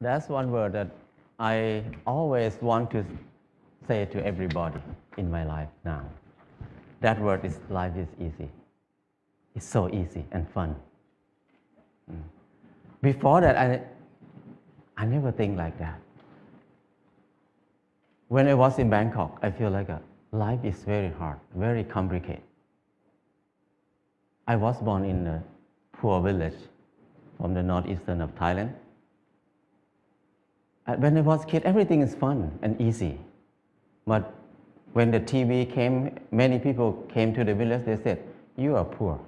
That's one word that I always want to say to everybody in my life now. That word is life is easy. It's so easy and fun. Before that, I never think like that. When I was in Bangkok, I feel like life is very hard, very complicated. I was born in a poor village from the northeastern of Thailand. And when I was a kid, everything is fun and easy. But when the TV came, many people came to the village, they said, "You are poor.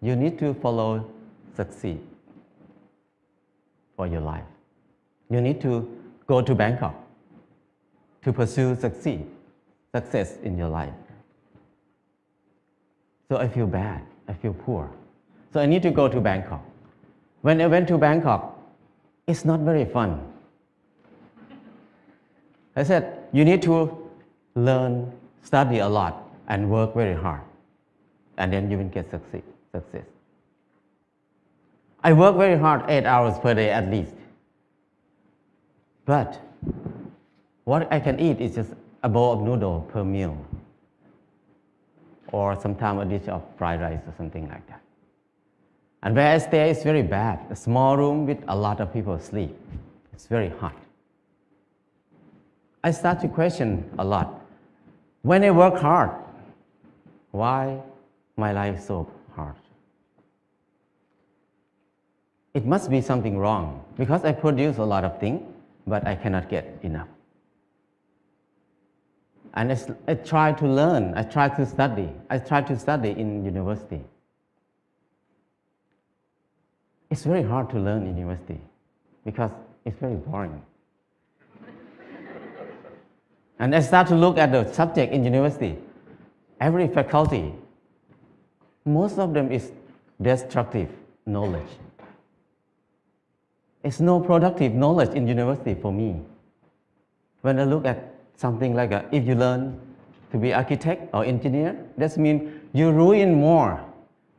You need to follow succeed for your life. You need to go to Bangkok to pursue success in your life." So I feel bad, I feel poor. So I need to go to Bangkok. When I went to Bangkok, it's not very fun. I said, you need to learn, study a lot, and work very hard. And then you will get success. I work very hard, 8 hours per day at least. But what I can eat is just a bowl of noodle per meal. Or sometimes a dish of fried rice or something like that. And where I stay is very bad. A small room with a lot of people sleep. It's very hot. I start to question a lot. When I work hard, why my life is so hard? It must be something wrong because I produce a lot of things, but I cannot get enough. And I try to learn, I try to study. I try to study in university. It's very hard to learn in university because it's very boring. And I start to look at the subject in university. Every faculty, most of them is destructive knowledge. It's no productive knowledge in university for me. When I look at something like if you learn to be architect or engineer, that means you ruin more.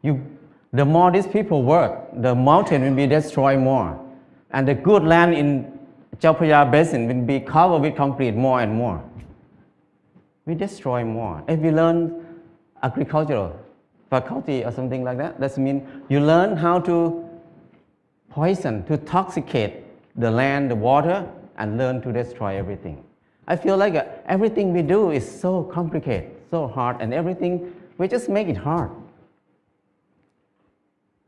The more these people work, the mountain will be destroyed more. And the good land in Chao Phraya Basin will be covered with concrete more and more. We destroy more. If you learn agricultural faculty or something like that, that means you learn how to poison, to toxicate the land, the water, and learn to destroy everything. I feel like everything we do is so complicated, so hard, and everything, we just make it hard.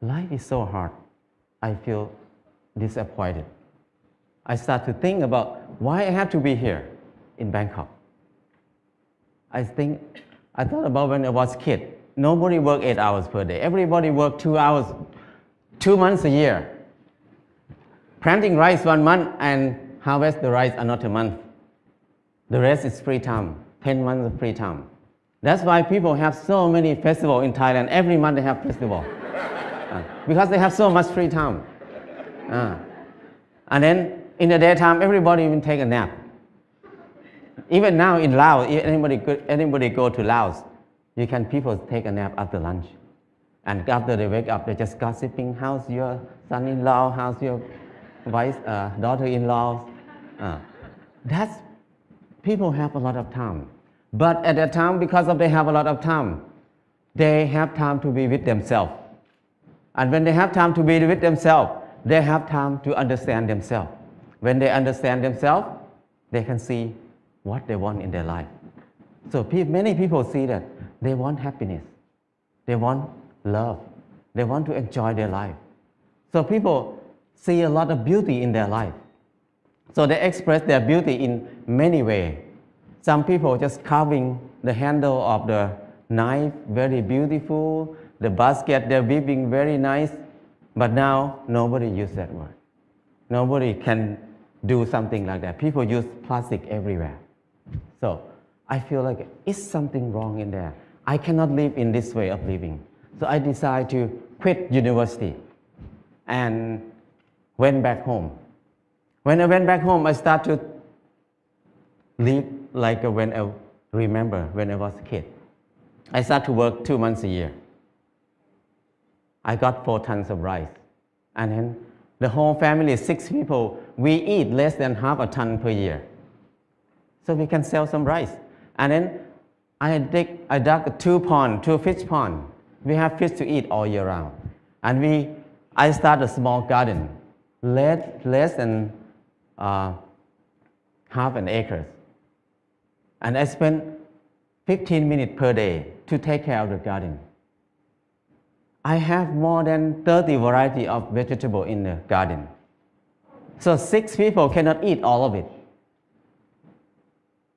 Life is so hard. I feel disappointed. I start to think about why I have to be here in Bangkok. I thought about when I was a kid. Nobody worked 8 hours per day. Everybody worked 2 hours, 2 months a year. Planting rice 1 month and harvest the rice another month. The rest is free time, 10 months of free time. That's why people have so many festivals in Thailand. Every month they have festival. Because they have so much free time. And then in the daytime, everybody will take a nap. Even now in Laos, if anybody go to Laos, people take a nap after lunch. And after they wake up, they're just gossiping, how's your son-in-law, how's your daughter-in-law. People have a lot of time. But at that time, because they have a lot of time, they have time to be with themselves. And when they have time to be with themselves, they have time to understand themselves. When they understand themselves, they can see what they want in their life. So many people see that they want happiness, they want love, they want to enjoy their life. So people see a lot of beauty in their life. So they express their beauty in many ways. Some people just carving the handle of the knife, very beautiful. The basket they're weaving, very nice. But now nobody uses that word. Nobody can do something like that. People use plastic everywhere. So I feel like it's something wrong in there. I cannot live in this way of living. So I decided to quit university and went back home. When I went back home, I started to live like when I remember when I was a kid. I started to work 2 months a year. I got 4 tons of rice. And then The whole family, 6 people, we eat less than half a ton per year. So we can sell some rice. And then I dug 2 fish pond. We have fish to eat all year round. And I started a small garden, less than half an acre. And I spent 15 minutes per day to take care of the garden. I have more than 30 varieties of vegetable in the garden. So 6 people cannot eat all of it.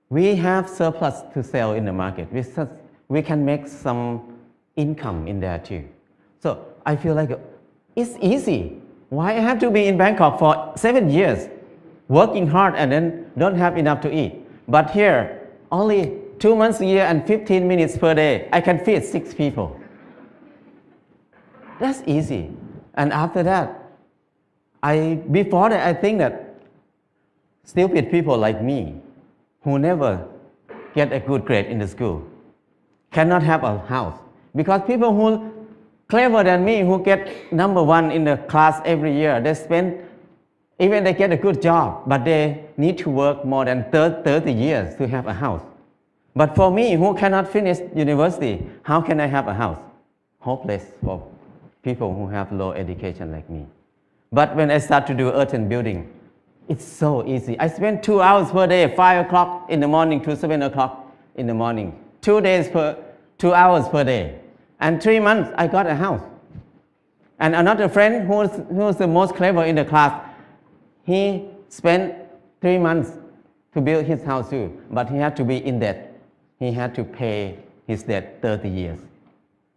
We have surplus to sell in the market. We can make some income in there too. So I feel like it's easy. Why I have to be in Bangkok for 7 years, working hard and then don't have enough to eat? But here, only 2 months a year and 15 minutes per day, I can feed 6 people. That's easy. And after that, before that, I think that stupid people like me, who never get a good grade in the school, cannot have a house. Because people who clever than me, who get number 1 in the class every year, even they get a good job, but they need to work more than 30 years to have a house. But for me, who cannot finish university, how can I have a house? Hopeless for people who have low education like me. But when I start to do earth and building, it's so easy. I spend 2 hours per day, 5 o'clock in the morning to 7 o'clock in the morning. 2 hours per day. And 3 months, I got a house. And another friend who's the most clever in the class, he spent 3 months to build his house too, but he had to be in debt. He had to pay his debt 30 years.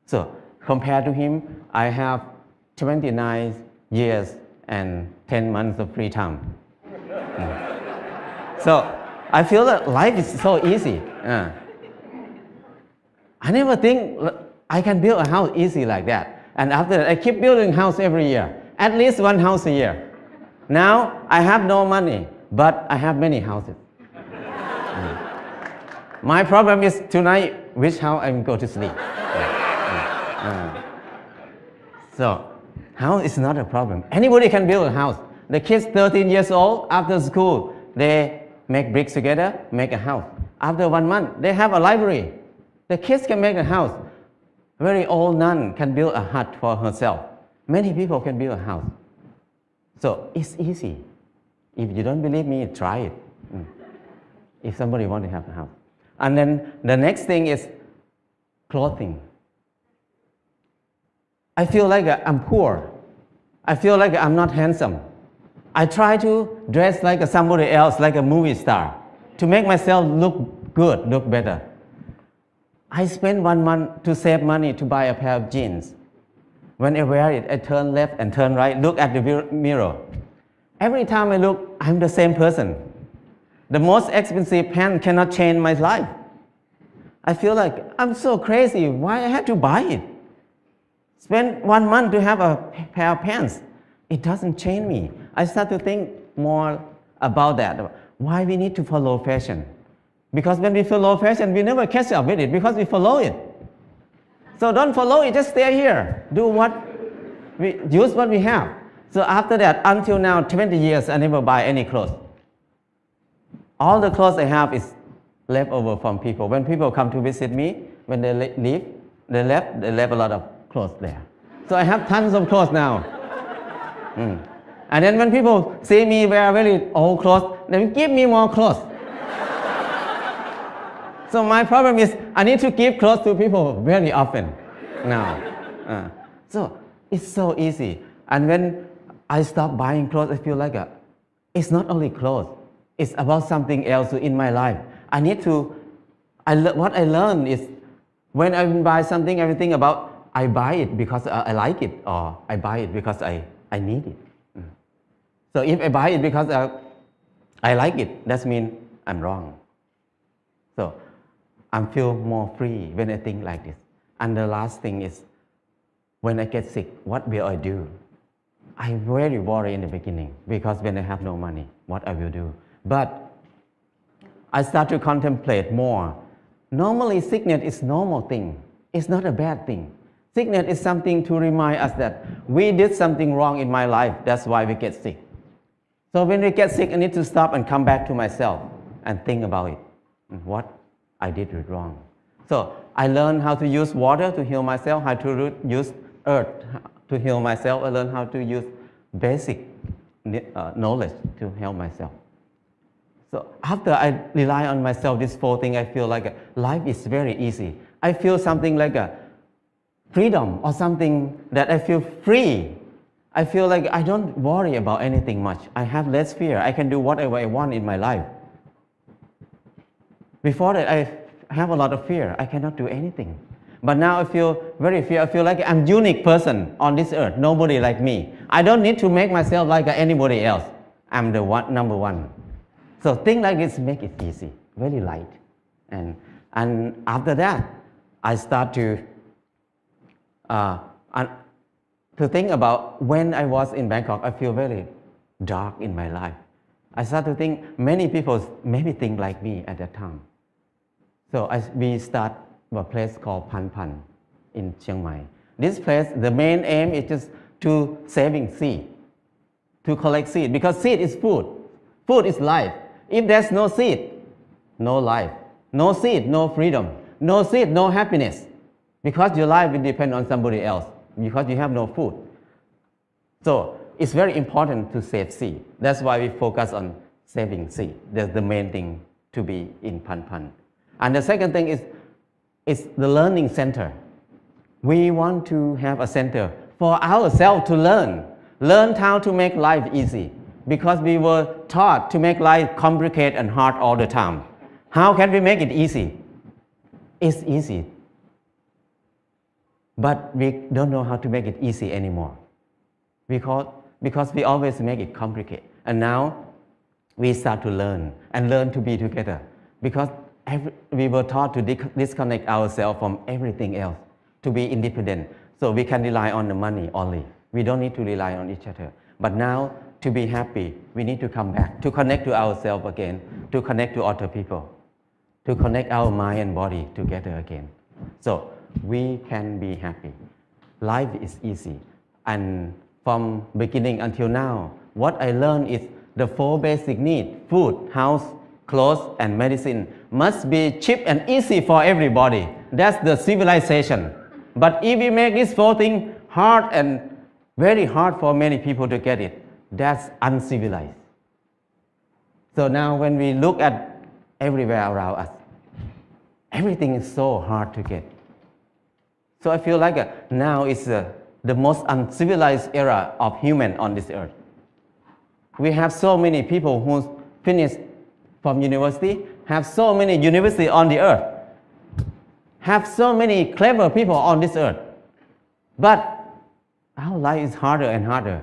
So compared to him, I have 29 years and 10 months of free time. So I feel that life is so easy. I never think I can build a house easy like that. And after that, I keep building house every year, at least 1 house a year. Now I have no money, but I have many houses. My problem is tonight, which house I'm going to sleep. So house is not a problem. Anybody can build a house. The kids 13 years old, after school, they make bricks together, make a house. After 1 month, they have a library. The kids can make a house. Very old nun can build a hut for herself. Many people can build a house. So it's easy. If you don't believe me, try it. If somebody wants to have a house. And then the next thing is clothing. I feel like I'm poor. I feel like I'm not handsome. I try to dress like somebody else, like a movie star, to make myself look good, look better. I spend 1 month to save money to buy a pair of jeans. When I wear it, I turn left and turn right, look at the mirror. Every time I look, I'm the same person. The most expensive pants cannot change my life. I feel like I'm so crazy. Why I had to buy it? Spend 1 month to have a pair of pants. It doesn't change me. I start to think more about that. Why we need to follow fashion? Because when we follow fashion, we never catch up with it because we follow it. So don't follow it, just stay here. Use what we have. So after that, until now, 20 years, I never buy any clothes. All the clothes I have is left over from people. When people come to visit me, when they leave, they left a lot of clothes there. So I have tons of clothes now. And then when people see me wear very old clothes, they give me more clothes. So my problem is I need to give clothes to people very often now. So it's so easy. And when I stop buying clothes, I feel like it's not only clothes. It's about something else in my life. What I learned is when I buy something, everything about I buy it because I like it, or I buy it because I need it. So if I buy it because I like it, that means I'm wrong. So I feel more free when I think like this. And the last thing is, when I get sick, what will I do? I'm very worried in the beginning because when I have no money, what I will do. But I start to contemplate more. Normally, sickness is a normal thing. It's not a bad thing. Sickness is something to remind us that we did something wrong in my life. That's why we get sick. So when we get sick, I need to stop and come back to myself and think about it. What I did wrong. So I learned how to use water to heal myself, how to use earth to heal myself. I learned how to use basic knowledge to help myself. So after I rely on myself, this 4 things, I feel like life is very easy. I feel something like a freedom or something that I feel free. I feel like I don't worry about anything much. I have less fear. I can do whatever I want in my life. Before that, I have a lot of fear. I cannot do anything. But now I feel very fear. I feel like I'm a unique person on this earth. Nobody like me. I don't need to make myself like anybody else. I'm the number one. So things like this make it easy, very light. And after that, I start to think about when I was in Bangkok, I feel very dark in my life. I start to think many people maybe think like me at that time. So we start a place called Pan Pan in Chiang Mai. This place, the main aim is just to saving seed, to collect seed, because seed is food. Food is life. If there's no seed, no life. No seed, no freedom. No seed, no happiness. Because your life will depend on somebody else, because you have no food. So it's very important to save seed. That's why we focus on saving seed. That's the main thing to be in Pan Pan. And the second thing is the learning center. We want to have a center for ourselves to learn how to make life easy, because we were taught to make life complicated and hard all the time. How can we make it easy? It's easy, but we don't know how to make it easy anymore, because we always make it complicated. And now we start to learn to be together, because we were taught to disconnect ourselves from everything else, to be independent. So we can rely on the money only. We don't need to rely on each other. But now, to be happy, we need to come back, to connect to ourselves again, to connect to other people, to connect our mind and body together again. So we can be happy. Life is easy. And from beginning until now, what I learned is the 4 basic needs: food, house, clothes, and medicine must be cheap and easy for everybody. That's the civilization. But if we make these 4 things hard and very hard for many people to get it, that's uncivilized. So now when we look at everywhere around us, everything is so hard to get. So I feel like now is the most uncivilized era of human on this earth. We have so many people who finished from university, have so many universities on the earth, have so many clever people on this earth. But our life is harder and harder.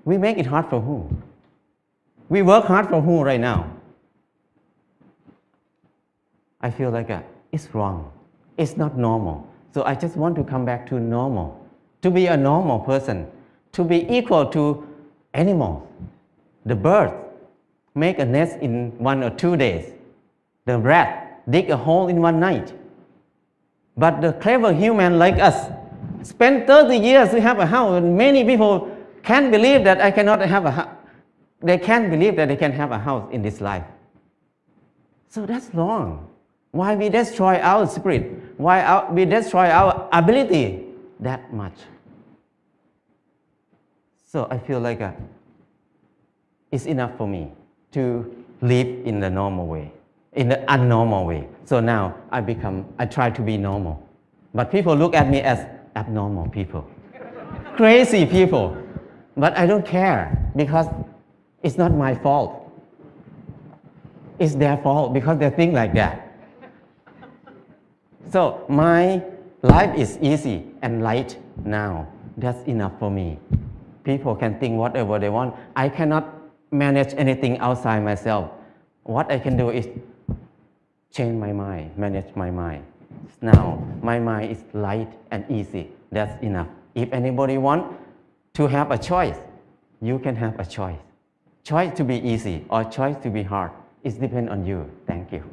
We make it hard for who? We work hard for who right now? I feel like it's wrong. It's not normal. So I just want to come back to normal, to be a normal person, to be equal to animals. The bird make a nest in 1 or 2 days. The rat dig a hole in 1 night. But the clever human like us spend 30 years to have a house, and many people can't believe that I cannot have a house. They can't believe that they can have a house in this life. So that's wrong. Why we destroy our spirit? Why we destroy our ability that much? So I feel like it's enough for me to live in the normal way, in the unnormal way. So now I try to be normal. But people look at me as abnormal people, crazy people. But I don't care, because it's not my fault. It's their fault, because they think like that. So my life is easy and light now. That's enough for me. People can think whatever they want. I cannot manage anything outside myself. What I can do is change my mind, manage my mind. Now my mind is light and easy. That's enough. If anybody wants to have a choice, you can have a choice. Choice to be easy or choice to be hard. It depends on you. Thank you.